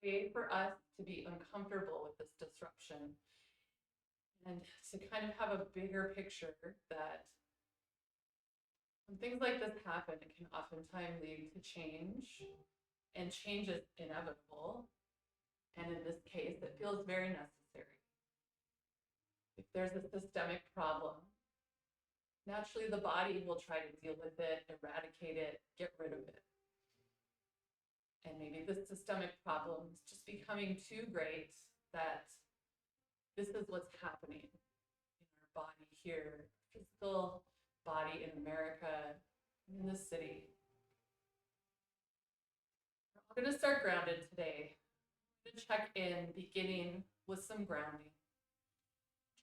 okay for us to be uncomfortable with this disruption and to kind of have a bigger picture that when things like this happen, it can oftentimes lead to change, and change is inevitable. And in this case, it feels very necessary. If there's a systemic problem, naturally the body will try to deal with it, eradicate it, get rid of it. And maybe this systemic problem is just becoming too great that this is what's happening in our body here, physical body in America, in the city. We're going to start grounded today. I'm going to check in, beginning with some grounding.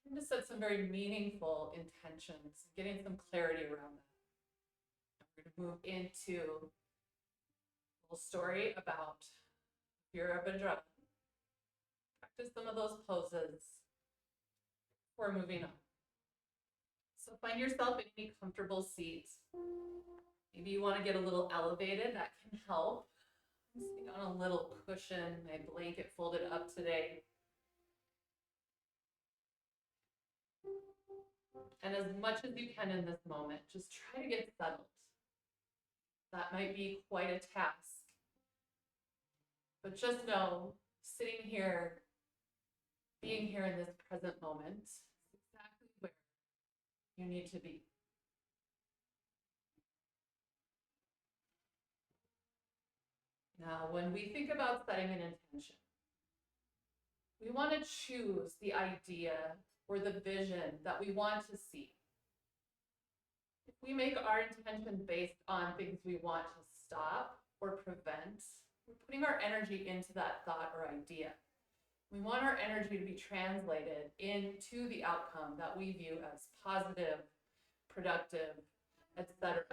I'm going to set some very meaningful intentions, getting some clarity around that. We're going to move into a little story about Virabhadra. Practice some of those poses before moving on. So find yourself in any comfortable seat. Maybe you want to get a little elevated, that can help. I'm sitting on a little cushion, my blanket folded up today. And as much as you can in this moment, just try to get settled. That might be quite a task. But just know, sitting here, being here in this present moment, is exactly where you need to be. Now, when we think about setting an intention, we want to choose the idea or the vision that we want to see. If we make our intention based on things we want to stop or prevent, we're putting our energy into that thought or idea. We want our energy to be translated into the outcome that we view as positive, productive, etc.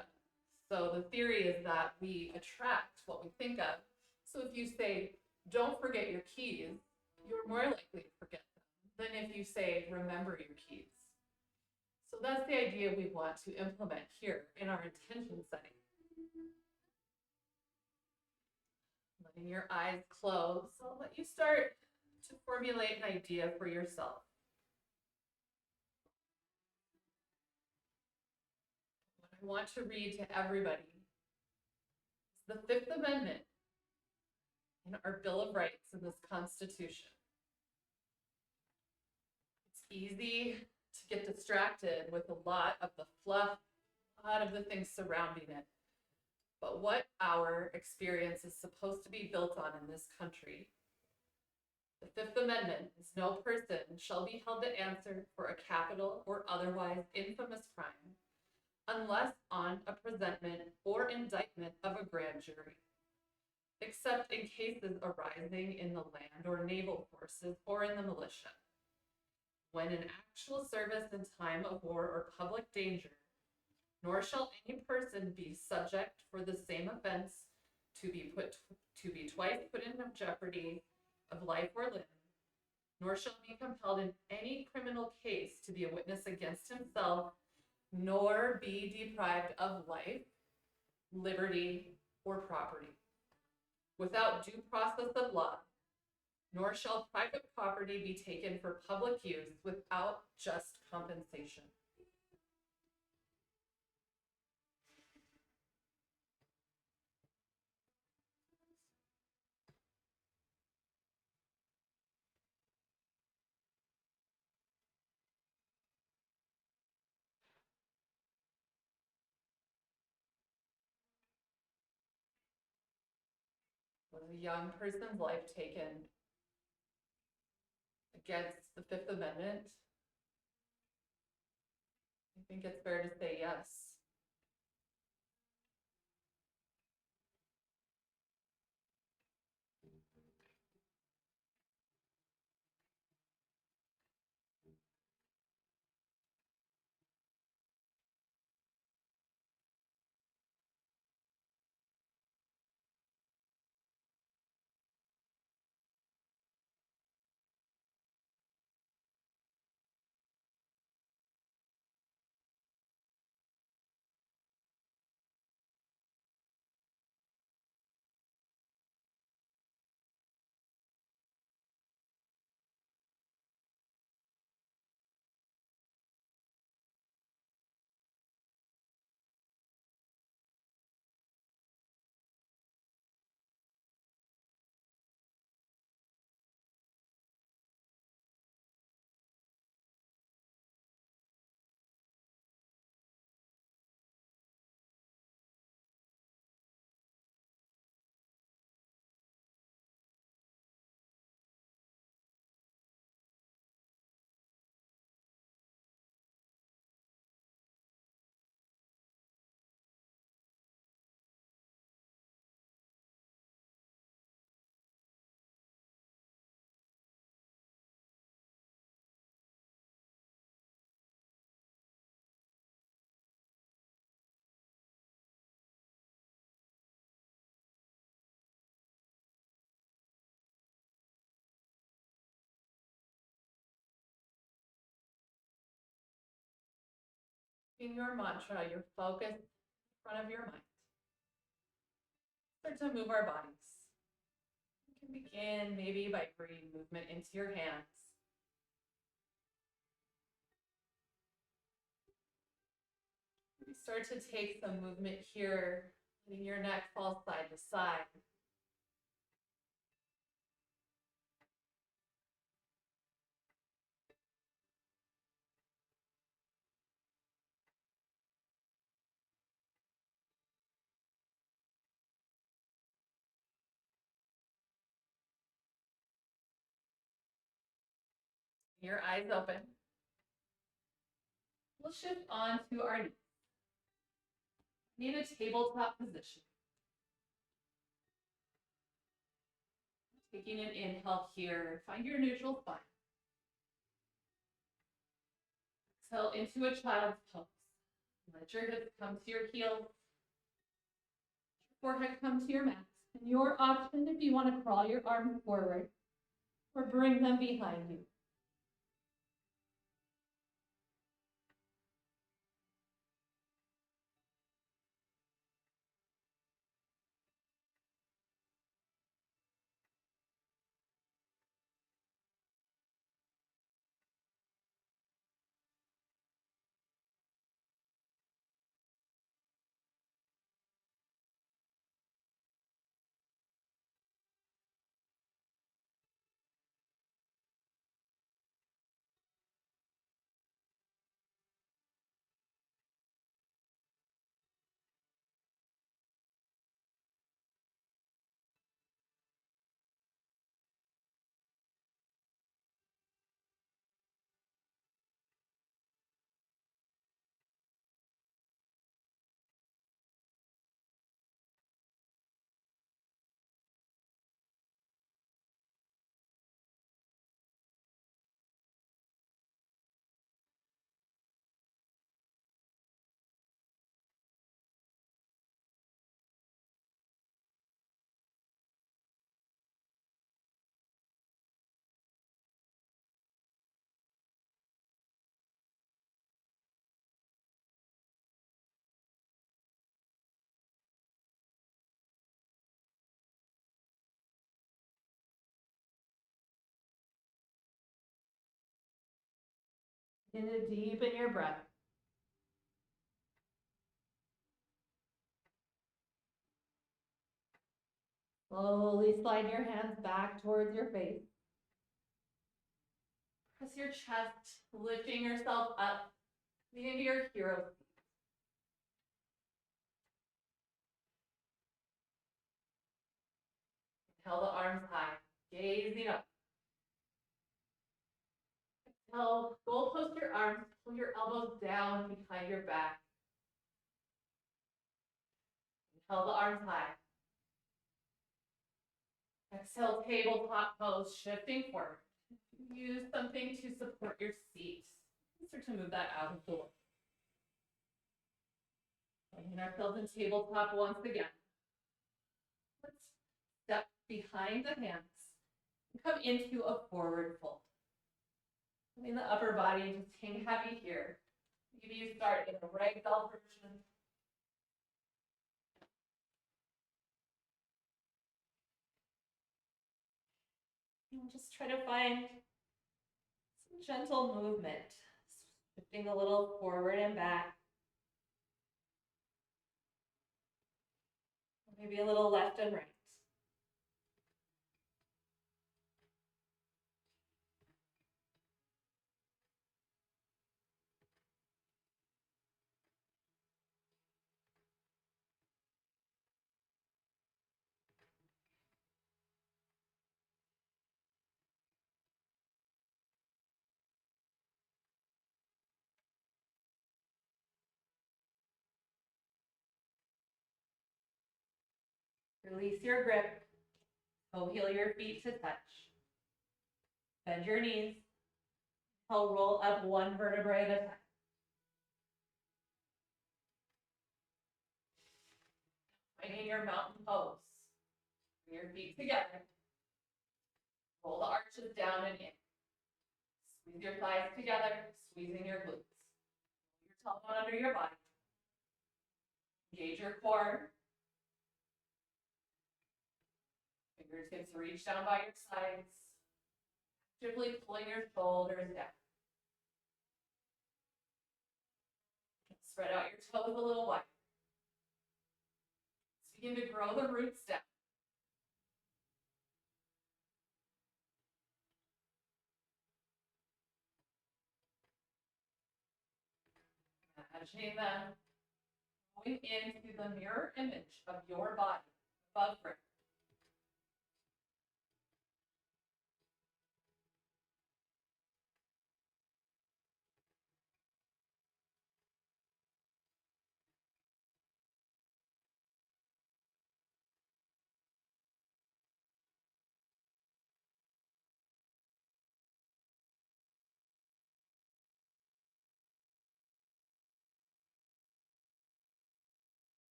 So the theory is that we attract what we think of. So if you say, don't forget your keys, you're more likely to forget them than if you say, remember your keys. So that's the idea we want to implement here in our intention setting. Letting your eyes close, I'll let you start to formulate an idea for yourself. What I want to read to everybody is the Fifth Amendment in our Bill of Rights in this Constitution. It's easy to get distracted with a lot of the fluff, a lot of the things surrounding it. But what our experience is supposed to be built on in this country, the Fifth Amendment is no person shall be held to answer for a capital or otherwise infamous crime unless on a presentment or indictment of a grand jury, except in cases arising in the land or naval forces or in the militia, when in actual service in time of war or public danger, nor shall any person be subject for the same offense to be twice put in jeopardy of life or limb, nor shall be compelled in any criminal case to be a witness against himself, nor be deprived of life, liberty, or property, without due process of law, nor shall private property be taken for public use without just compensation. Was a young person's life taken against the Fifth Amendment? I think it's fair to say yes. In your mantra, your focus in front of your mind. Start to move our bodies. You can begin maybe by bringing movement into your hands. You start to take some movement here, letting your neck fall side to side. Your eyes open. We'll shift on to our knees. Need a tabletop position. Taking an inhale here, find your neutral spine. Exhale into a child's pose. Let your hips come to your heels. Your forehead come to your mat. And your option if you want to crawl your arms forward or bring them behind you. Deepen your breath. Slowly slide your hands back towards your face. Press your chest, lifting yourself up into your hero. Exhale the arms high, gazing up. Exhale, goal post your arms, pull your elbows down behind your back. Inhale the arms high. Exhale, tabletop pose, shifting forward. Use something to support your seat. Start to move that out of the way. Finding ourselves in tabletop once again. Let's step behind the hands and come into a forward fold. Letting the upper body just hang heavy here. Maybe you start in a ragdoll version. And just try to find some gentle movement, shifting a little forward and back. Maybe a little left and right. Release your grip. Toe heel your feet to touch. Bend your knees. I'll roll up one vertebrae at a time. Finding your mountain pose. Bring your feet together. Roll the arches down and in. Squeeze your thighs together, squeezing your glutes. tailbone under your body. Engage your core. Fingertips reach down by your sides. Actively pulling your shoulders down. Spread out your toes a little wider. Let's begin to grow the roots down. Imagining them going into the mirror image of your body above ground.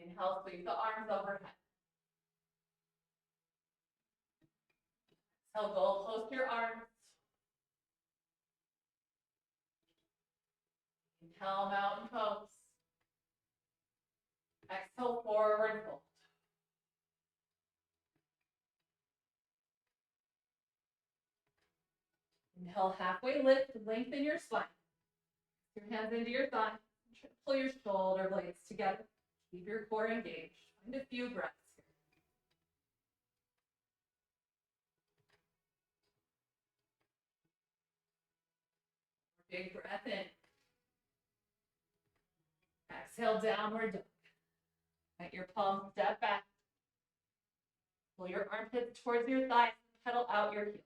Inhale, sweep the arms overhead. Exhale, goal post your arms. Inhale, mountain pose. Exhale, forward fold. Inhale, halfway lift, lengthen your spine. Your hands into your thigh. Pull your shoulder blades together. Keep your core engaged. Find a few breaths here. Big breath in. Exhale, downward dog. Let your palms step back. Pull your armpits towards your thighs. Pedal out your heels.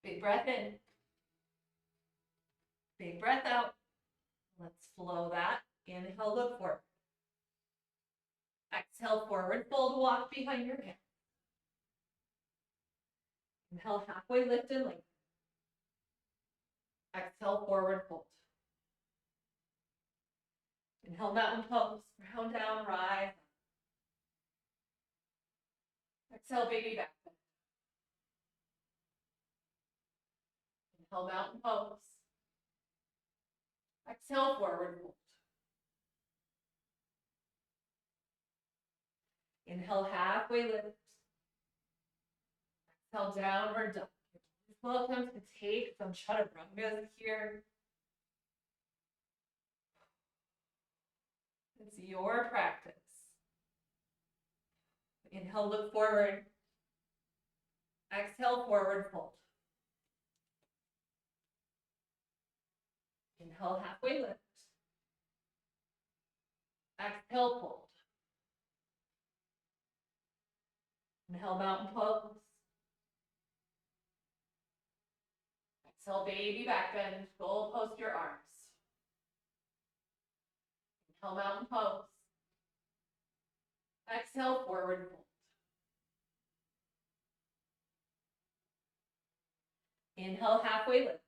Big breath in. Big breath out. Let's flow that. Inhale, look forward. Exhale, forward fold, walk behind your hand. Inhale, halfway lift and lengthen. Exhale, forward fold. Inhale, mountain pose, round down, rise. Exhale, baby back bend. Inhale, mountain pose. Exhale, forward fold. Inhale, halfway lift. Exhale, downward dog. Welcome to take some chaturangas here. It's your practice. Inhale, look forward. Exhale, forward fold. Inhale, halfway lift. Exhale, fold. Inhale, mountain pose. Exhale, baby back bend. Goal post your arms. Inhale, mountain pose. Exhale, forward fold. Inhale, halfway lift.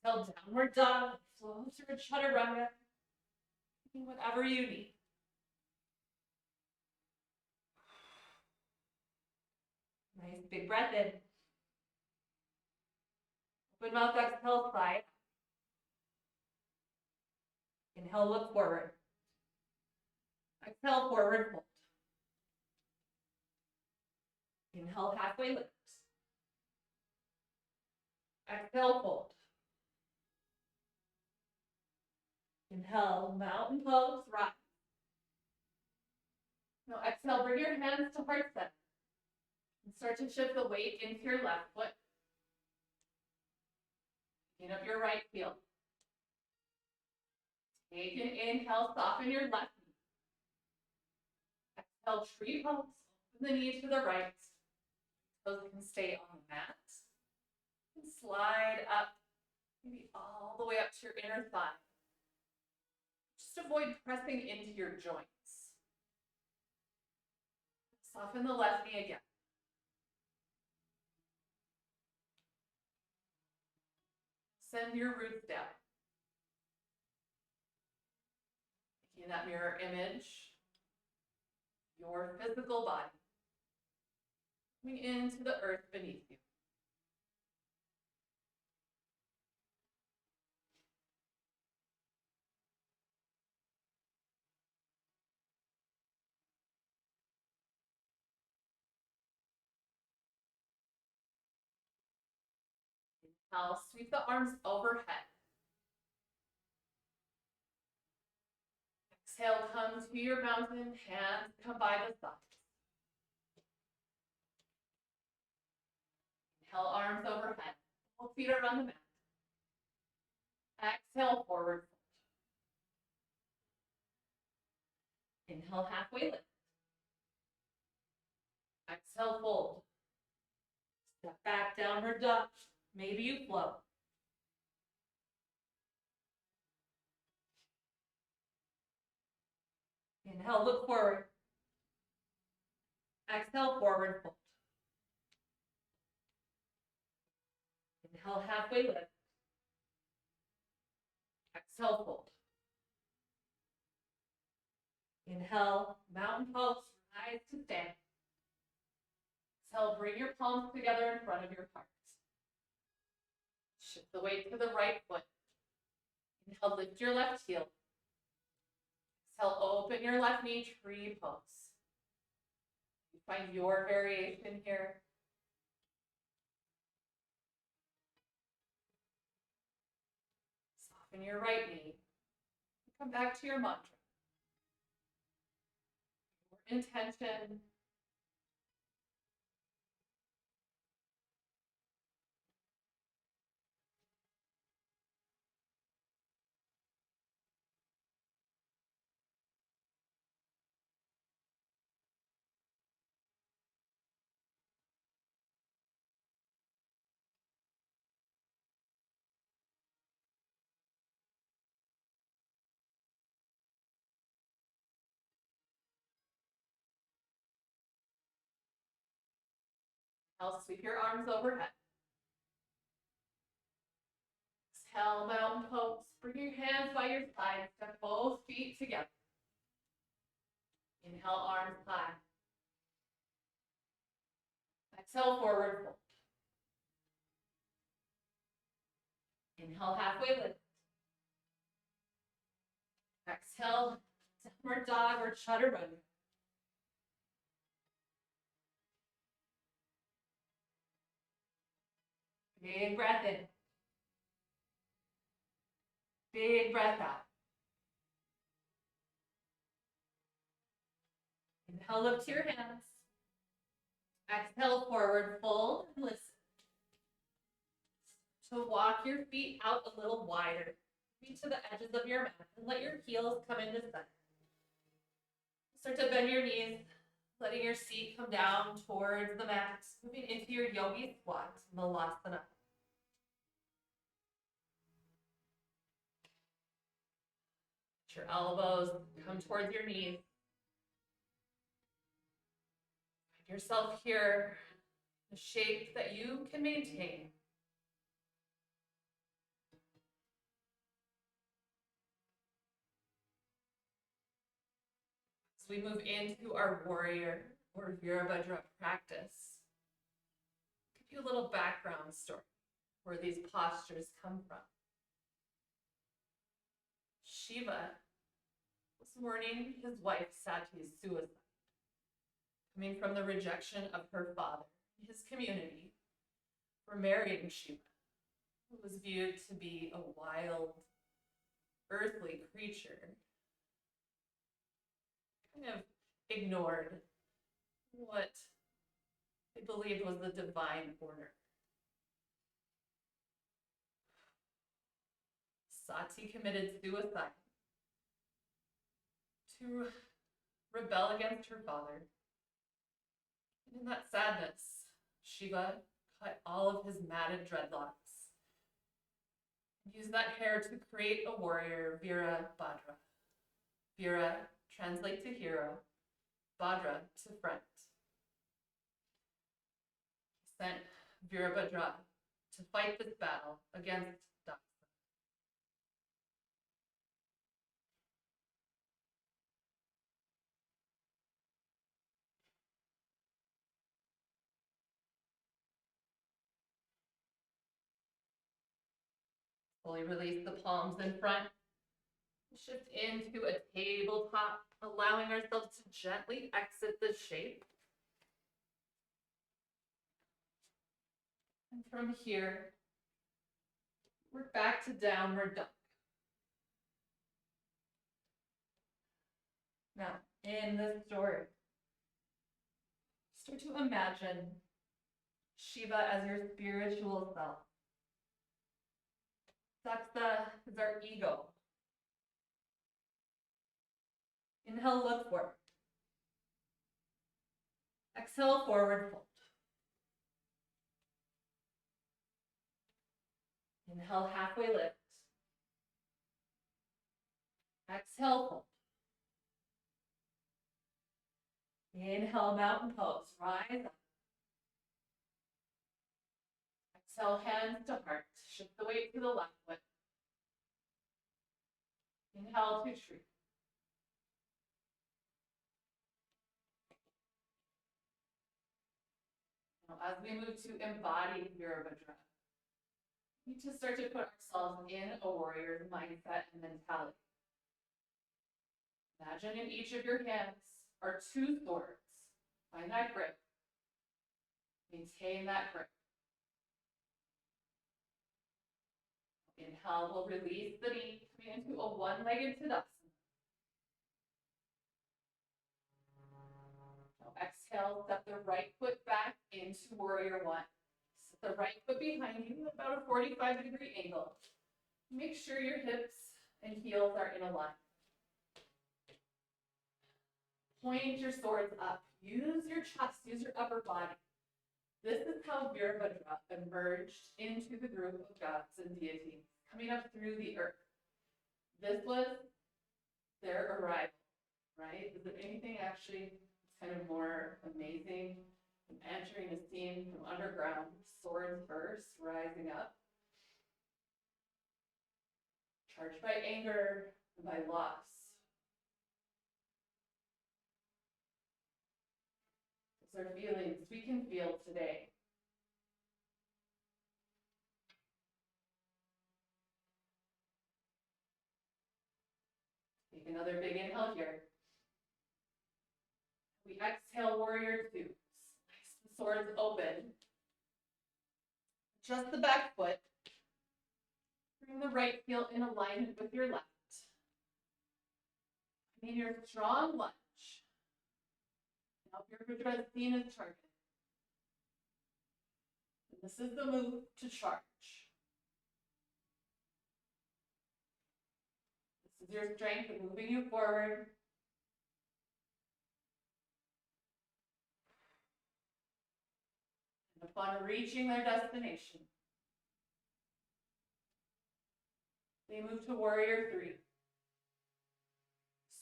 Exhale, downward dog. Flow through chaturanga. Whatever you need. Nice big breath in. Open mouth, exhale, side. Inhale, look forward. Exhale, forward fold. Inhale, halfway lift. Exhale, fold. Inhale, mountain pose, rise. Now exhale, bring your hands to heart center. And start to shift the weight into your left foot. Picking up your right heel. Take an inhale, soften your left knee. Exhale, tree pose. Open the knee to the right. Toes can stay on the mat. And slide up, maybe all the way up to your inner thigh. Just avoid pressing into your joints. Soften the left knee again. send your roots down. Making that mirror image, your physical body, coming into the earth beneath you. Now sweep the arms overhead. Exhale, come to your mountain, hands come by the sides. Inhale, arms overhead. Both feet are on the mat. Exhale, forward fold. Inhale, halfway lift. Exhale, fold. Step back, downward dog. Maybe you float. Inhale, look forward. Exhale, forward fold. Inhale, halfway lift. Exhale, fold. Inhale, mountain pose, rise to stand. Exhale, bring your palms together in front of your heart. Shift the weight to the right foot. Inhale, lift your left heel. Exhale, open your left knee, tree pose. You find your variation here. Soften your right knee. Come back to your mantra. Your intention. Now sweep your arms overhead. Exhale, mountain pose. Bring your hands by your sides. Step both feet together. Inhale, arms high. Exhale, forward fold. Inhale, halfway lift. Exhale, downward dog or chaturanga. Big breath in. Big breath out. Inhale, lift your hands. Exhale, forward fold and listen. So walk your feet out a little wider. Feet to the edges of your mat and let your heels come into center. Start to bend your knees, letting your seat come down towards the mat, moving into your yogi squat, Malasana. Let your elbows come towards your knees. Find yourself here, the shape that you can maintain. As we move into our warrior or Virabhadra practice, give you a little background story where these postures come from. Shiva was mourning his wife Sati's suicide, coming from the rejection of her father, his community, for marrying Shiva, who was viewed to be a wild, earthly creature, kind of ignored what they believed was the divine order. Sati committed suicide to rebel against her father. And in that sadness, Shiva cut all of his matted dreadlocks and used that hair to create a warrior, Virabhadra. Vira translates to hero, Bhadra to friend. He sent Virabhadra to fight this battle against ducks. Fully release the palms in front. Shift into a tabletop, allowing ourselves to gently exit the shape. And from here, we're back to downward dog. Now, in this story, start to imagine Shiva as your spiritual self. Saksa is our ego. Inhale, look forward. Exhale, forward fold. Inhale, halfway lift. Exhale, fold. Inhale, mountain pose. Rise up. Exhale, hands to heart. Shift the weight to the left foot. Inhale to tree. Now, as we move to embody Virabhadra, we need to start to put ourselves in a warrior's mindset and mentality. Imagine in each of your hands are two swords. Find that grip. Maintain that grip. Inhale, we'll release the knee, coming into a one-legged Tadasana. Now exhale, step the right foot back into warrior one. Set the right foot behind you at about a 45-degree angle. Make sure your hips and heels are in alignment. Point your swords up. Use your chest, use your upper body. This is how Virabhadra emerged into the group of gods and deities, coming up through the earth. This was their arrival, right? Is there anything actually kind of more amazing than entering a scene from underground, swords first, rising up, charged by anger and by loss? Those are feelings we can feel today. Take another big inhale here. We exhale, warrior two. Slice the swords open. Adjust the back foot. Bring the right heel in alignment with your left. In your strong lunge. Now Virabhadra is seen as target. And this is the move to charge. This is your strength of moving you forward. And upon reaching their destination, they move to warrior three.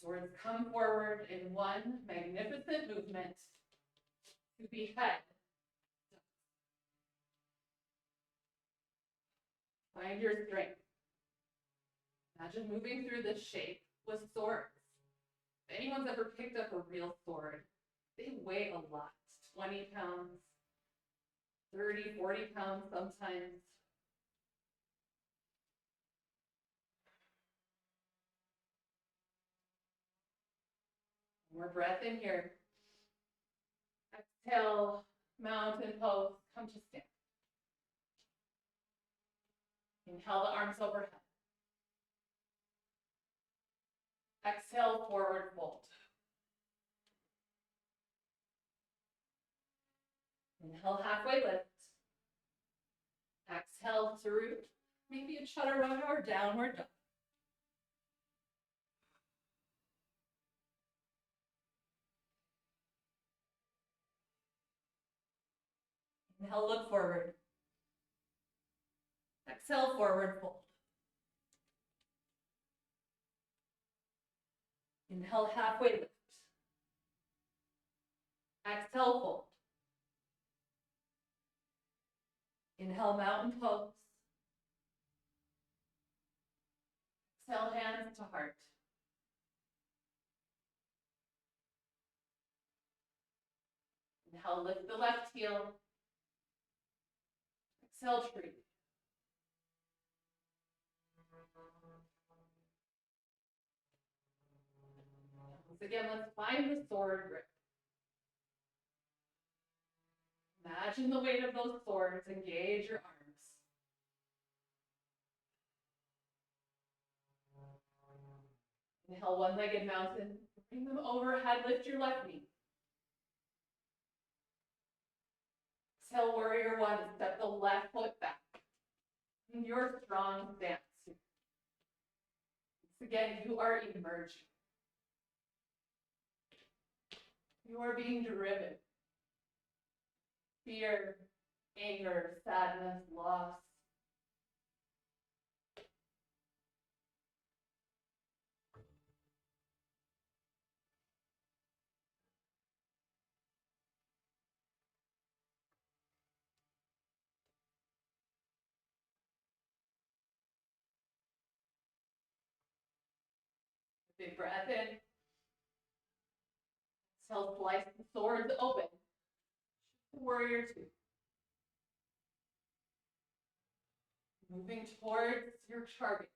Swords come forward in one magnificent movement to behead. Find your strength. Imagine moving through this shape with swords. If anyone's ever picked up a real sword, they weigh a lot. 20 pounds, 30, 40 pounds sometimes. More breath in here. Exhale, mountain pose, come to stand. Inhale the arms overhead. Exhale, forward fold. Inhale, halfway lift. Exhale to root. Maybe a chaturanga or downward dog. Inhale, look forward. Exhale, forward fold. Inhale, halfway lift. Exhale, fold. Inhale. Inhale, mountain pose. Exhale, hands to heart. Inhale, lift the left heel. Exhale, tree. Once again, let's find the sword grip. Imagine the weight of those swords. Engage your arms. Inhale, one-legged mountain. Bring them overhead. Lift your left knee. Exhale, warrior one. Step the left foot back. In your strong stance. Once again, you are emerging. You are being driven. Fear, anger, sadness, loss. Big breath in. Exhale, slice the swords open. Warrior two. Moving towards your target.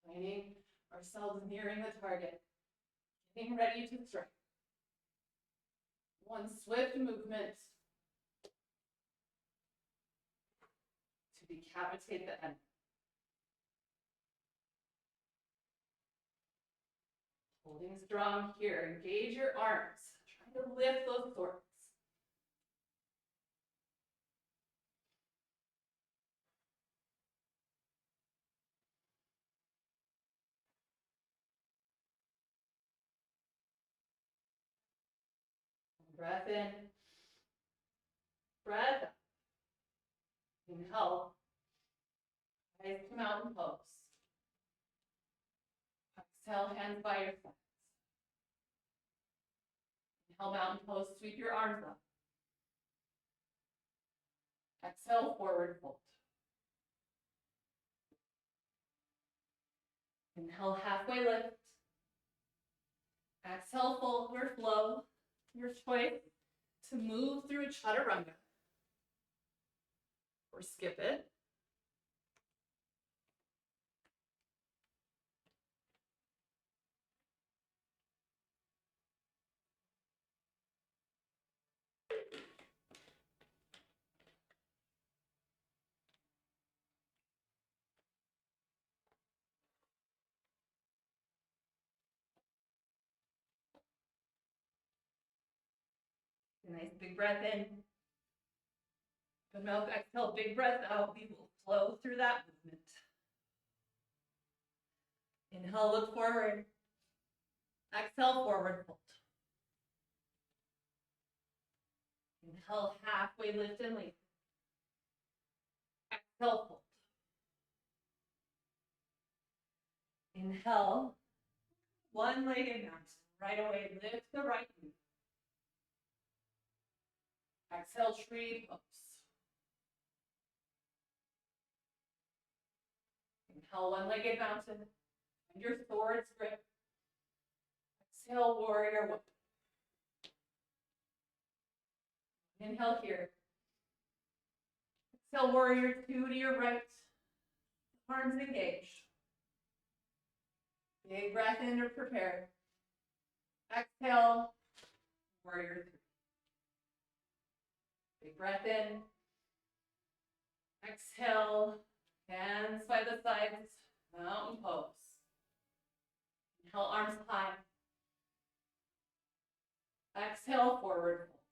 Finding ourselves nearing the target. Getting ready to strike. One swift movement to decapitate the enemy. Holding strong here. Engage your arms. Try to lift those swords. Breath in. Breath out. Inhale. Rise to mountain pose. Exhale, hands by your sides. Inhale, mountain pose. Sweep your arms up. Exhale, forward fold. Inhale, halfway lift. Exhale, forward flow. Your choice to move through a chaturanga or skip it. Nice big breath in. Good mouth, exhale, big breath out. We will flow through that movement. Inhale, look forward. Exhale, forward fold. Inhale, halfway lift and lean. Exhale, fold. Inhale, one-legged mountain. Right away, lift the right knee. Exhale, tree pose. Inhale, one-legged mountain. Find your sword's grip. Exhale, warrior one. Inhale here. Exhale, warrior two to your right. Arms engaged. Big breath in to prepare. Exhale, warrior three. Big breath in. Exhale, hands by the sides, mountain pose. Inhale, arms high. Exhale, forward fold.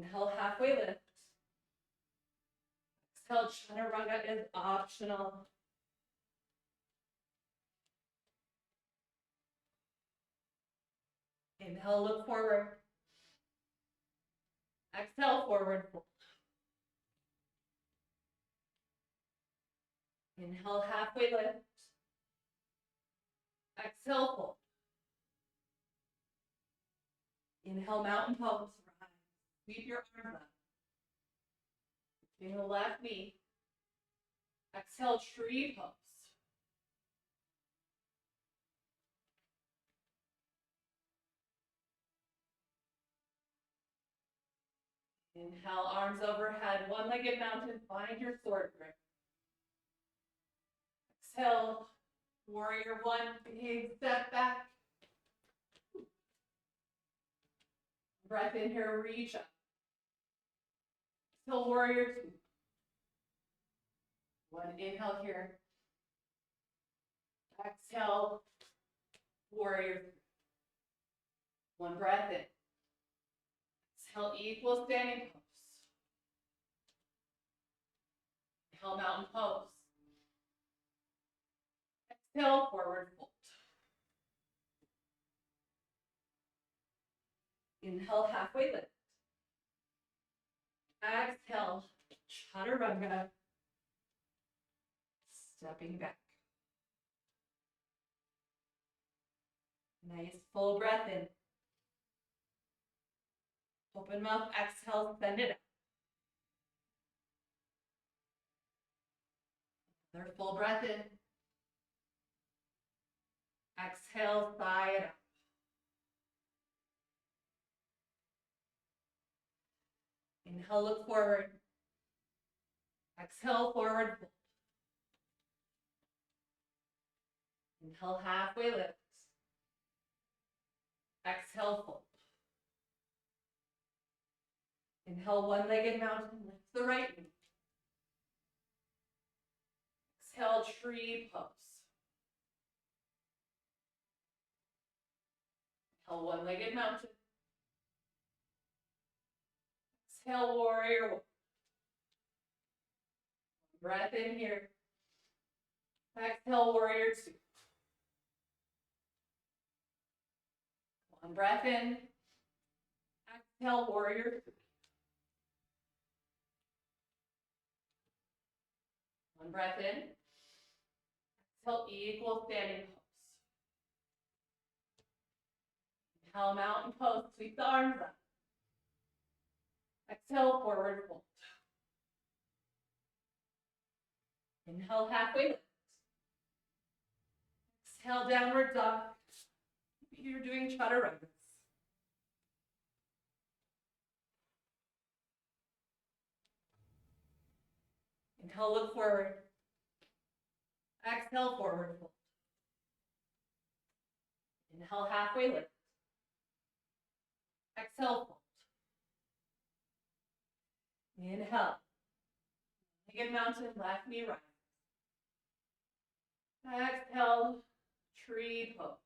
Inhale, halfway lift. Exhale, chaturanga is optional. Inhale, look forward. Exhale, forward fold. Inhale, halfway lift. Exhale, fold. Inhale, mountain pose. Rise. Sweep your arms up. Inhale, left knee. Exhale, tree pose. Inhale, arms overhead, one-legged mountain, find your sword grip. Exhale, warrior one, big step back. Breath in here, reach up. Exhale, warrior two. One inhale here. Exhale, warrior three. One breath in. Exhale, equal standing pose. Inhale, mountain pose. Exhale, forward fold. Inhale, halfway lift. Exhale, chaturanga. Stepping back. Nice full breath in. Open mouth, exhale, send it up. Another full breath in. Exhale, sigh it up. Inhale, look forward. Exhale, forward fold. Inhale, halfway lift. Exhale, fold. Inhale, one-legged mountain, lift the right knee. Exhale, tree pose. Inhale, one-legged mountain. Exhale, warrior one. Breath in here. Exhale, warrior two. One breath in. Exhale, warrior three. One breath in. Exhale, equal standing pose. Inhale, mountain pose. Sweep the arms up. Exhale, forward fold. Inhale, halfway lift. Exhale, downward dog. Maybe you're doing chaturangas. Inhale, look forward. Exhale, forward fold. Inhale, halfway lift. Exhale, fold. Inhale. Legged mountain, left knee right. Exhale, tree pose.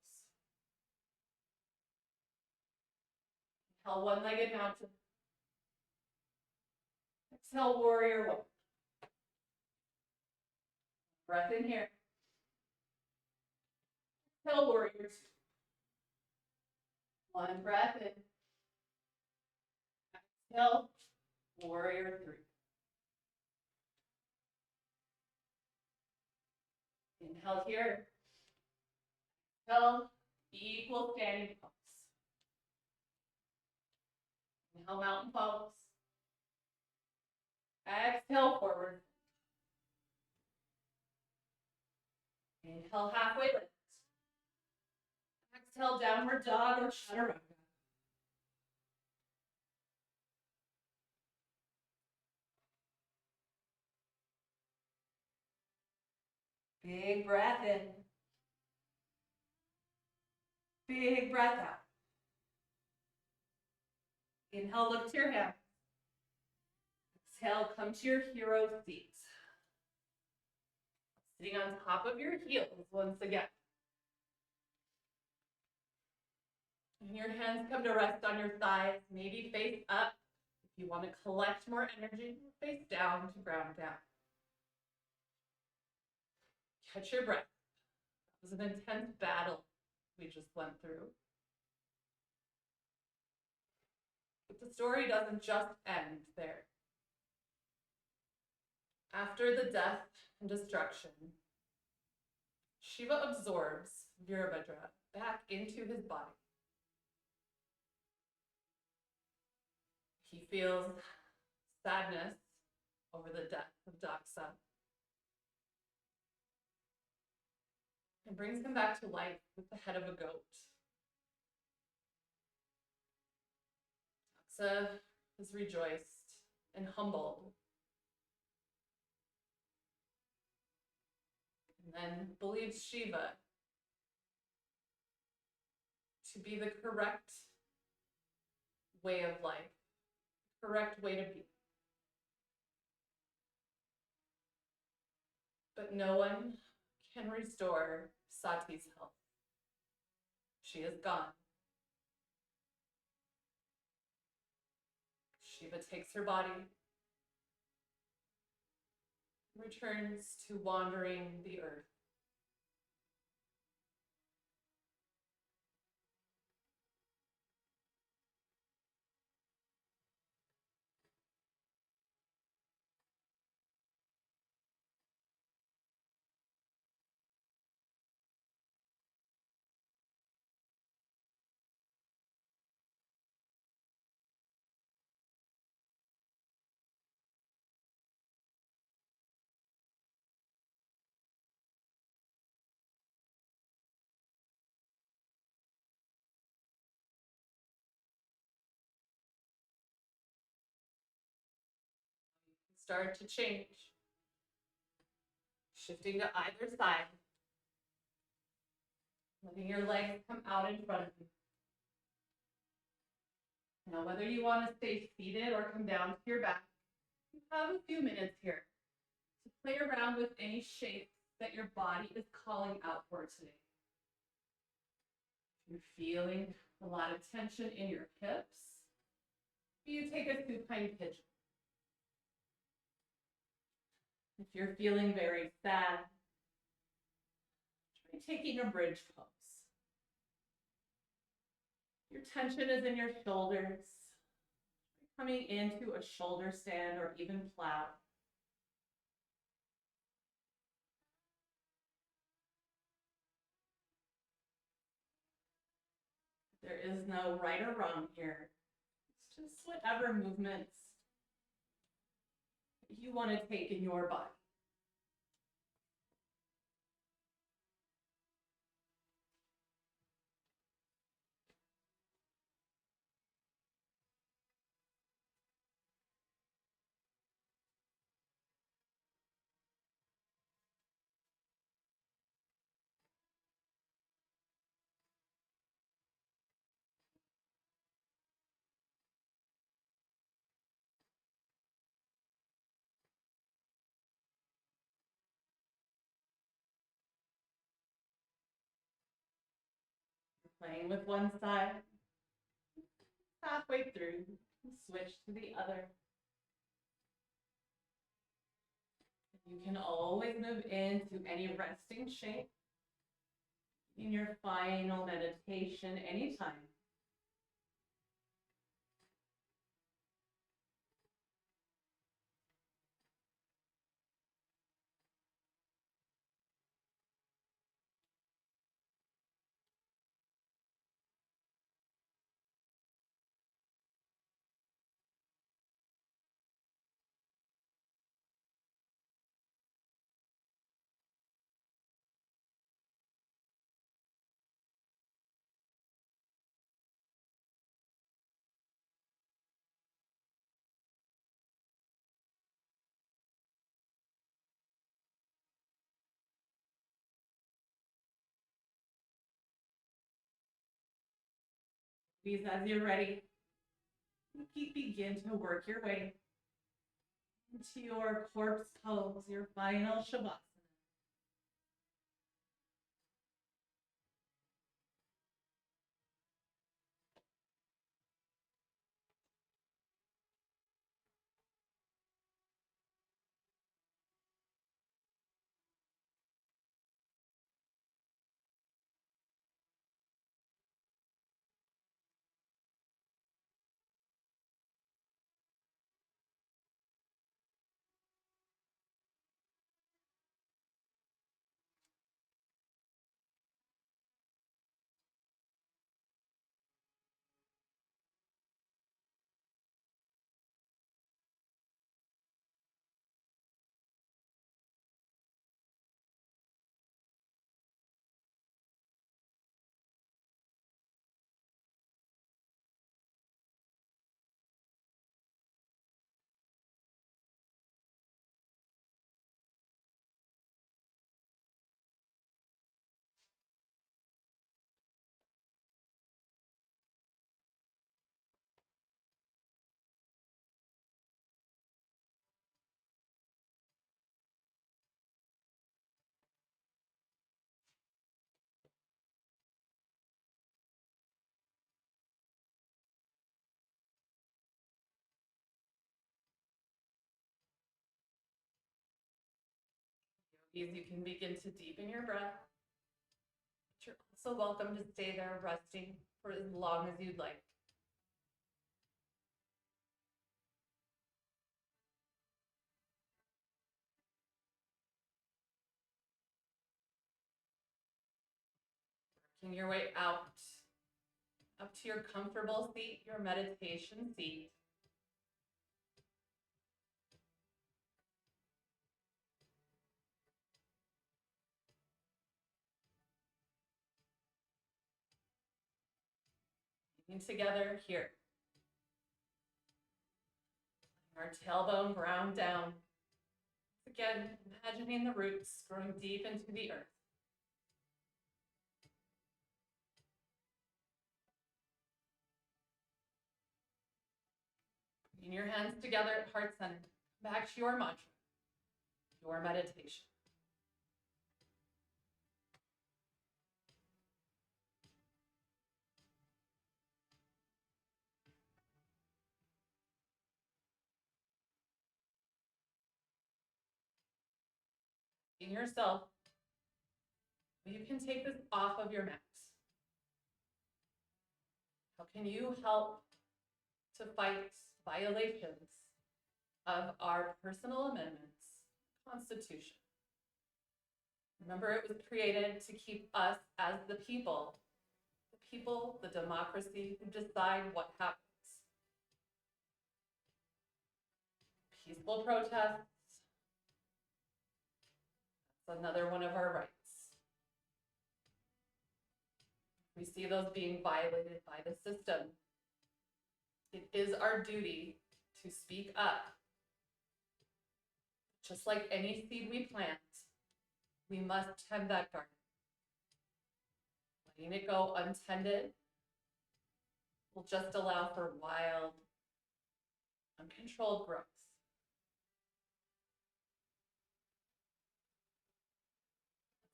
Inhale, one-legged mountain. Exhale, warrior one. Breath in here. Exhale, warrior two. One breath in. Exhale, warrior three. Inhale here. Exhale, equal standing pose. Inhale, mountain pose. Exhale, forward. Inhale, halfway lift. Exhale, downward dog or chaturanga. Big breath in. Big breath out. Inhale, look to your hands. Exhale, come to your hero seat. Sitting on top of your heels once again. And your hands come to rest on your thighs, maybe face up. If you want to collect more energy, face down to ground down. Catch your breath. That was an intense battle we just went through. But the story doesn't just end there. After the death and destruction, Shiva absorbs Virabhadra back into his body. He feels sadness over the death of Daksa and brings him back to life with the head of a goat. Daksa is rejoiced and humbled, and then believes Shiva to be the correct way of life, correct way to be. But no one can restore Sati's health. She is gone. Shiva takes her body, returns to wandering the earth. Start to change, shifting to either side, letting your legs come out in front of you. Now, whether you want to stay seated or come down to your back, you have a few minutes here to play around with any shapes that your body is calling out for today. If you're feeling a lot of tension in your hips, you take a supine pigeon. If you're feeling very sad, try taking a bridge pose. Your tension is in your shoulders, coming into a shoulder stand or even plow. There is no right or wrong here. It's just whatever movements you want to take in your body. Playing with one side, halfway through, switch to the other. You can always move into any resting shape in your final meditation anytime. Please, as you're ready, begin to work your way into your corpse pose, your final Shavasana. You can begin to deepen your breath. But you're also welcome to stay there resting for as long as you'd like. Working your way out, up to your comfortable seat, your meditation seat. Together here. Our tailbone ground down. Again, imagining the roots growing deep into the earth. Bring your hands together at heart center. Back to your mantra, your meditation. In yourself, you can take this off of your mat. How can you help to fight violations of our personal amendments, Constitution? Remember, it was created to keep us as the people, the democracy who decide what happens. Peaceful protests, that's another one of our rights. We see those being violated by the system. It is our duty to speak up. Just like any seed we plant, we must tend that garden. Letting it go untended will just allow for wild, uncontrolled growth.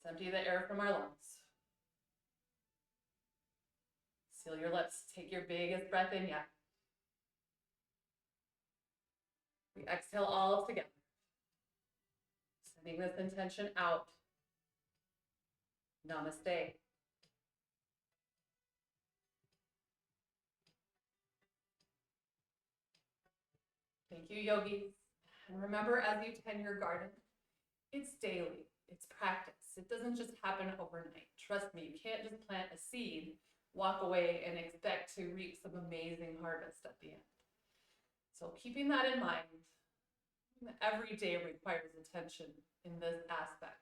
Let's empty the air from our lungs. Seal your lips. Take your biggest breath in yet. We exhale all together. Sending this intention out. Namaste. Thank you, yogis. And remember, as you tend your garden, it's daily, it's practice. It doesn't just happen overnight. Trust me, you can't just plant a seed, walk away, and expect to reap some amazing harvest at the end. So keeping that in mind, every day requires attention in this aspect.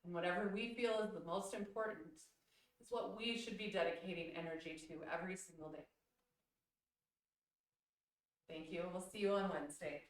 And whatever we feel is the most important is what we should be dedicating energy to every single day. Thank you. We'll see you on Wednesday.